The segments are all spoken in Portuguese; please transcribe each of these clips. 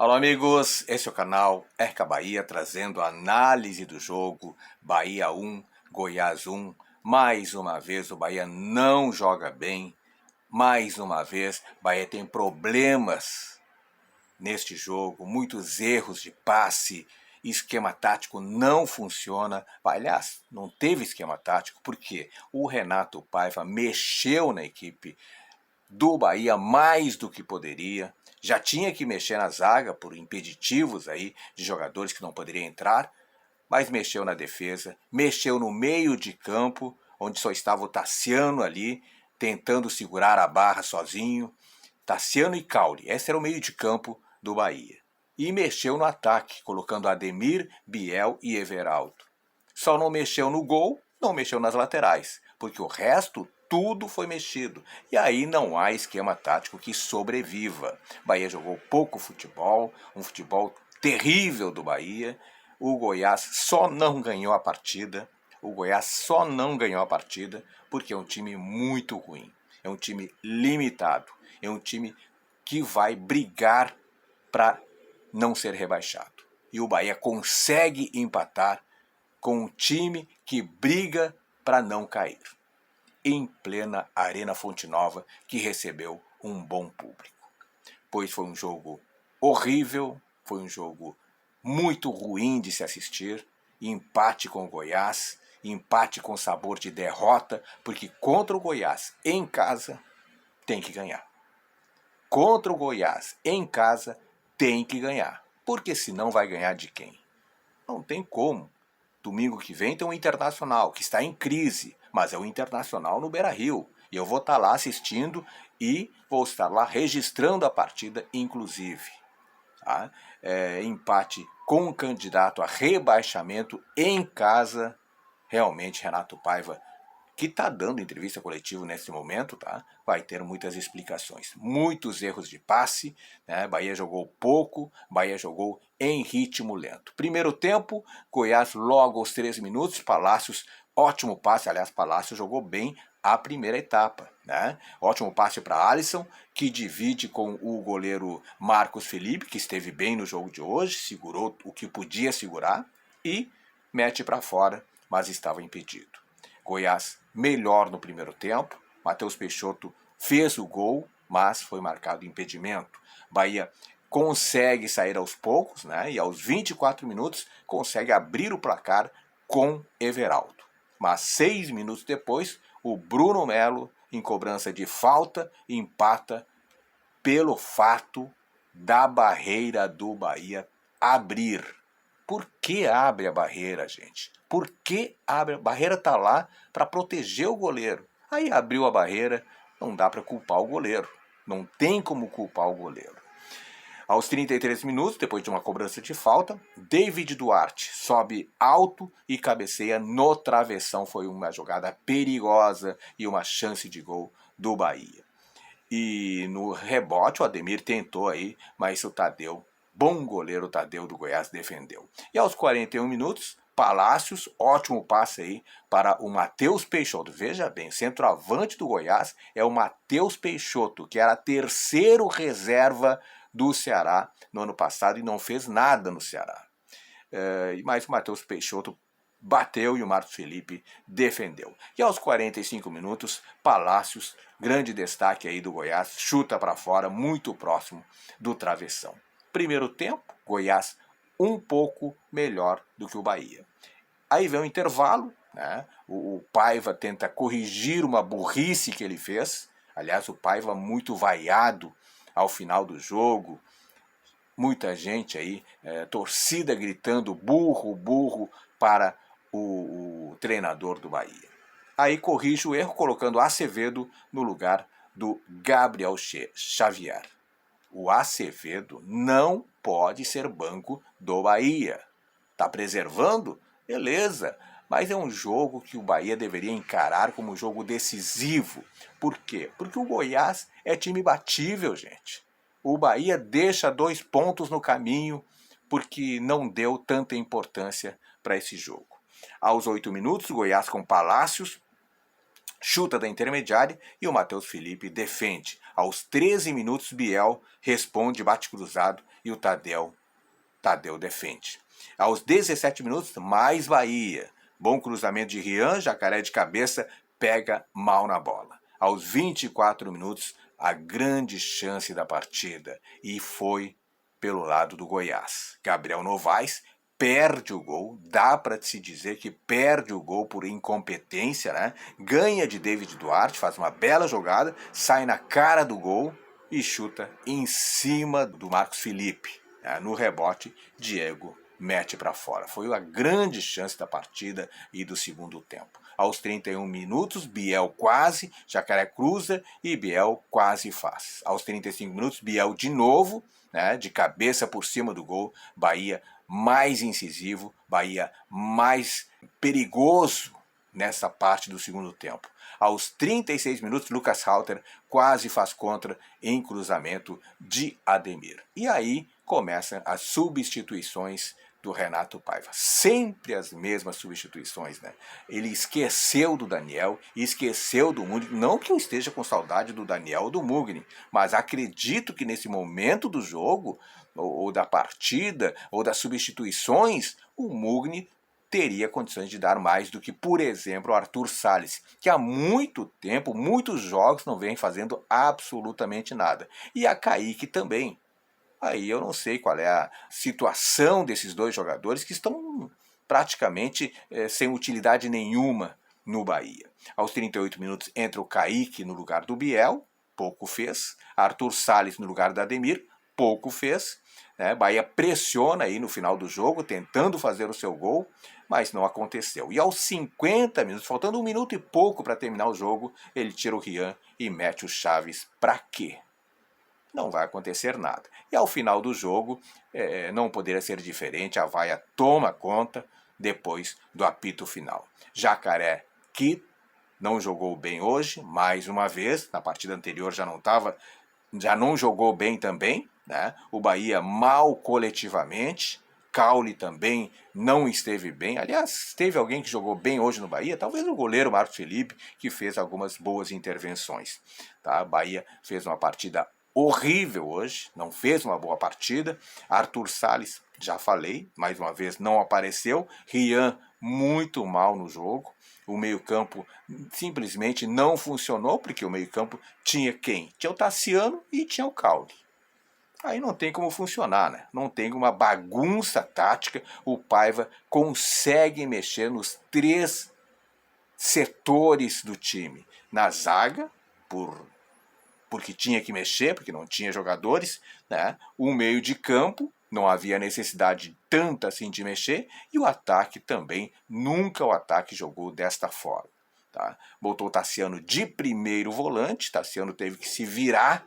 Alô amigos, esse é o canal Erca Bahia trazendo a análise do jogo Bahia 1, Goiás 1. Mais uma vez o Bahia não joga bem, mais uma vez Bahia tem problemas neste jogo, muitos erros de passe, esquema tático não funciona. Aliás, não teve esquema tático porque o Renato Paiva mexeu na equipe do Bahia mais do que poderia. Já tinha que mexer na zaga por impeditivos aí de jogadores que não poderiam entrar, mas mexeu na defesa, mexeu no meio de campo, onde só estava o Tassiano ali, tentando segurar a barra sozinho. Tassiano e Caule, esse era o meio de campo do Bahia. E mexeu no ataque, colocando Ademir, Biel e Everaldo. Só não mexeu no gol, não mexeu nas laterais, porque o resto tudo foi mexido. E aí não há esquema tático que sobreviva. Bahia jogou pouco futebol, um futebol terrível do Bahia. O Goiás só não ganhou a partida. O Goiás só não ganhou a partida porque é um time muito ruim. É um time limitado. É um time que vai brigar para não ser rebaixado. E o Bahia consegue empatar com um time que briga para não cair, em plena Arena Fonte Nova, que recebeu um bom público. Pois foi um jogo horrível, foi um jogo muito ruim de se assistir, empate com o Goiás, empate com sabor de derrota, porque contra o Goiás em casa tem que ganhar. Contra o Goiás em casa tem que ganhar, porque senão vai ganhar de quem? Não tem como. Domingo que vem tem um Internacional, que está em crise, mas é o Internacional no Beira-Rio. E eu vou estar lá assistindo e vou estar lá registrando a partida, inclusive. Tá? Empate com o candidato a rebaixamento em casa. Realmente, Renato Paiva, que está dando entrevista coletiva nesse momento, tá? Vai ter muitas explicações. Muitos erros de passe, né? Bahia jogou pouco, Bahia jogou em ritmo lento. Primeiro tempo, Goiás logo aos 13 minutos, Palácios, ótimo passe, aliás, Palácios jogou bem a primeira etapa, né? Ótimo passe para Alisson, que divide com o goleiro Marcos Felipe, que esteve bem no jogo de hoje, segurou o que podia segurar e mete para fora, mas estava impedido. Goiás melhor no primeiro tempo, Matheus Peixoto fez o gol, mas foi marcado impedimento. Bahia consegue sair aos poucos, né? E aos 24 minutos consegue abrir o placar com Everaldo. Mas 6 minutos depois, o Bruno Melo, em cobrança de falta, empata pelo fato da barreira do Bahia abrir. Por que abre a barreira, gente? Por que abre? A barreira está lá para proteger o goleiro. Aí abriu a barreira, não dá para culpar o goleiro. Não tem como culpar o goleiro. Aos 33 minutos, depois de uma cobrança de falta, David Duarte sobe alto e cabeceia no travessão. Foi uma jogada perigosa e uma chance de gol do Bahia. E no rebote o Ademir tentou aí, mas o Tadeu, bom goleiro Tadeu do Goiás, defendeu. E aos 41 minutos, Palácios, ótimo passe aí para o Matheus Peixoto. Veja bem, centroavante do Goiás é o Matheus Peixoto, que era terceiro reserva do Ceará no ano passado e não fez nada no Ceará. Mas o Matheus Peixoto bateu e o Marcos Felipe defendeu. E aos 45 minutos, Palácios, grande destaque aí do Goiás, chuta para fora, muito próximo do travessão. Primeiro tempo, Goiás um pouco melhor do que o Bahia. Aí vem o intervalo, né? O Paiva tenta corrigir uma burrice que ele fez. Aliás, o Paiva muito vaiado ao final do jogo. Muita gente aí, torcida gritando burro, burro para o treinador do Bahia. Aí corrige o erro colocando Acevedo no lugar do Gabriel Xavier. O Acevedo não pode ser banco do Bahia. Tá preservando? Beleza. Mas é um jogo que o Bahia deveria encarar como um jogo decisivo. Por quê? Porque o Goiás é time batível, gente. O Bahia deixa 2 pontos no caminho porque não deu tanta importância para esse jogo. Aos 8 minutos, o Goiás com Palácios chuta da intermediária e o Matheus Felipe defende. Aos 13 minutos, Biel responde, bate cruzado e o Tadeu defende. Aos 17 minutos, mais Bahia. Bom cruzamento de Rian, Jacaré de cabeça, pega mal na bola. Aos 24 minutos, a grande chance da partida. E foi pelo lado do Goiás. Gabriel Novaes perde o gol, dá para se dizer que perde o gol por incompetência, né? Ganha de David Duarte, faz uma bela jogada, sai na cara do gol e chuta em cima do Marcos Felipe. No rebote, Diego mete para fora. Foi a grande chance da partida e do segundo tempo. Aos 31 minutos, Biel quase, Jacaré cruza e Biel quase faz. Aos 35 minutos, Biel de novo, né, de cabeça por cima do gol, Bahia mais incisivo, Bahia mais perigoso nessa parte do segundo tempo. Aos 36 minutos, Lucas Halter quase faz contra em cruzamento de Ademir. E aí começam as substituições do Renato Paiva. Sempre as mesmas substituições, né? Ele esqueceu do Daniel, esqueceu do Mugni. Não que eu esteja com saudade do Daniel ou do Mugni, mas acredito que nesse momento do jogo, ou da partida, ou das substituições, o Mugni teria condições de dar mais do que, por exemplo, o Arthur Salles, que há muito tempo, muitos jogos não vem fazendo absolutamente nada. E a Kaique também. Aí eu não sei qual é a situação desses dois jogadores que estão praticamente sem utilidade nenhuma no Bahia. Aos 38 minutos entra o Kaique no lugar do Biel, pouco fez. Arthur Salles no lugar do Ademir, pouco fez. Bahia pressiona aí no final do jogo, tentando fazer o seu gol, mas não aconteceu. E aos 50 minutos, faltando 1 minuto e pouco para terminar o jogo, ele tira o Rian e mete o Chaves. Para quê? Não vai acontecer nada. E ao final do jogo, não poderia ser diferente, a vaia toma conta depois do apito final. Jacaré, que não jogou bem hoje, mais uma vez, na partida anterior já não jogou bem também, né? O Bahia mal coletivamente, Caule também não esteve bem. Aliás, teve alguém que jogou bem hoje no Bahia, talvez o goleiro Marcos Felipe, que fez algumas boas intervenções. Tá? Bahia fez uma partida horrível hoje, não fez uma boa partida. Arthur Salles, já falei, mais uma vez não apareceu. Rian, muito mal no jogo. O meio-campo simplesmente não funcionou, porque o meio-campo tinha quem? Tinha o Tassiano e tinha o Caule. Aí não tem como funcionar, né? Não tem uma bagunça tática. O Paiva consegue mexer nos 3 setores do time. Na zaga, porque tinha que mexer, porque não tinha jogadores, né? O meio de campo, não havia necessidade tanta assim de mexer, e o ataque também, nunca o ataque jogou desta forma. Tá? Botou o Tassiano de primeiro volante, Tassiano teve que se virar,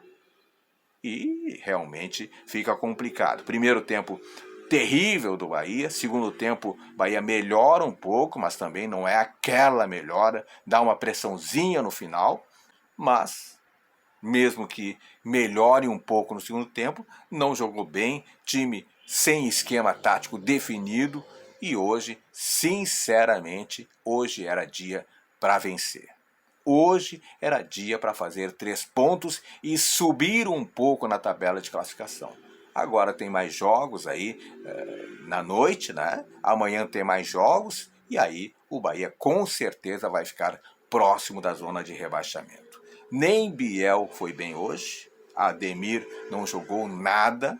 e realmente fica complicado. Primeiro tempo terrível do Bahia, segundo tempo Bahia melhora um pouco, mas também não é aquela melhora, dá uma pressãozinha no final, mas mesmo que melhore um pouco no segundo tempo, não jogou bem, time sem esquema tático definido, e hoje, sinceramente, hoje era dia para vencer. Hoje era dia para fazer 3 pontos e subir um pouco na tabela de classificação. Agora tem mais jogos aí na noite, né? Amanhã tem mais jogos e aí o Bahia com certeza vai ficar próximo da zona de rebaixamento. Nem Biel foi bem hoje, Ademir não jogou nada,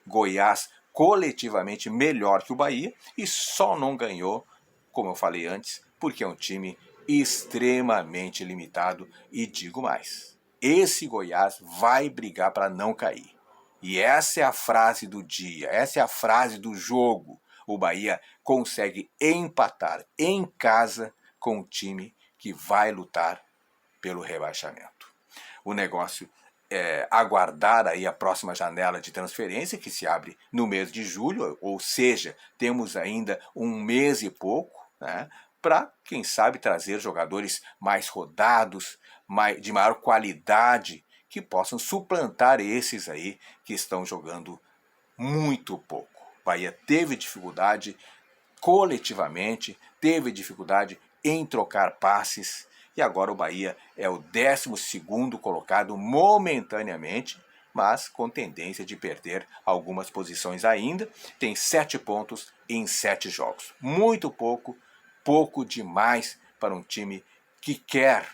Goiás coletivamente melhor que o Bahia e só não ganhou, como eu falei antes, porque é um time extremamente limitado. E digo mais, esse Goiás vai brigar para não cair. E essa é a frase do dia, essa é a frase do jogo. O Bahia consegue empatar em casa com o time que vai lutar pelo rebaixamento. O negócio é aguardar aí a próxima janela de transferência, que se abre no mês de julho, ou seja, temos ainda 1 mês e pouco, né, para, quem sabe, trazer jogadores mais rodados, de maior qualidade, que possam suplantar esses aí que estão jogando muito pouco. Bahia teve dificuldade coletivamente, teve dificuldade em trocar passes, e agora o Bahia é o 12º colocado momentaneamente, mas com tendência de perder algumas posições ainda. Tem 7 pontos em 7 jogos. Muito pouco, pouco demais para um time que quer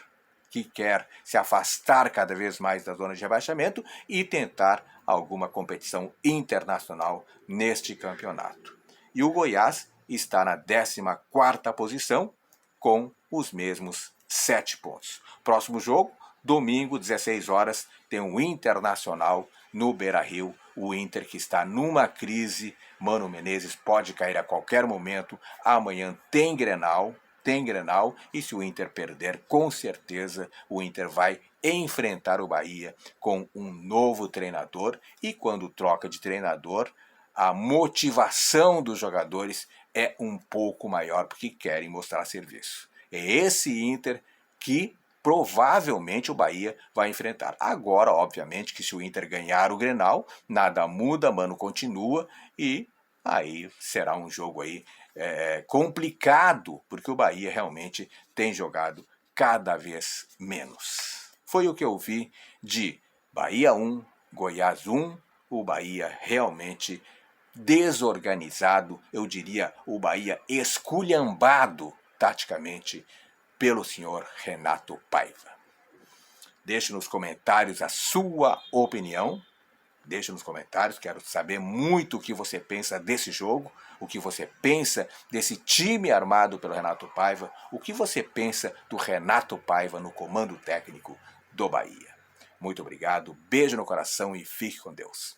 se afastar cada vez mais da zona de rebaixamento e tentar alguma competição internacional neste campeonato. E o Goiás está na 14ª posição com os mesmos 7 pontos. Próximo jogo, domingo, 16 horas, tem o Internacional no Beira-Rio. O Inter que está numa crise, Mano Menezes pode cair a qualquer momento. Amanhã tem Grenal, e se o Inter perder, com certeza o Inter vai enfrentar o Bahia com um novo treinador, e quando troca de treinador, a motivação dos jogadores é um pouco maior porque querem mostrar serviço. É esse Inter que provavelmente o Bahia vai enfrentar. Agora, obviamente, que se o Inter ganhar o Grenal, nada muda, Mano continua, e aí será um jogo aí complicado, porque o Bahia realmente tem jogado cada vez menos. Foi o que eu vi de Bahia 1, Goiás 1, o Bahia realmente desorganizado, eu diria o Bahia esculhambado taticamente pelo senhor Renato Paiva. Deixe nos comentários a sua opinião. Deixe nos comentários, quero saber muito o que você pensa desse jogo, o que você pensa desse time armado pelo Renato Paiva, o que você pensa do Renato Paiva no comando técnico do Bahia. Muito obrigado, beijo no coração e fique com Deus.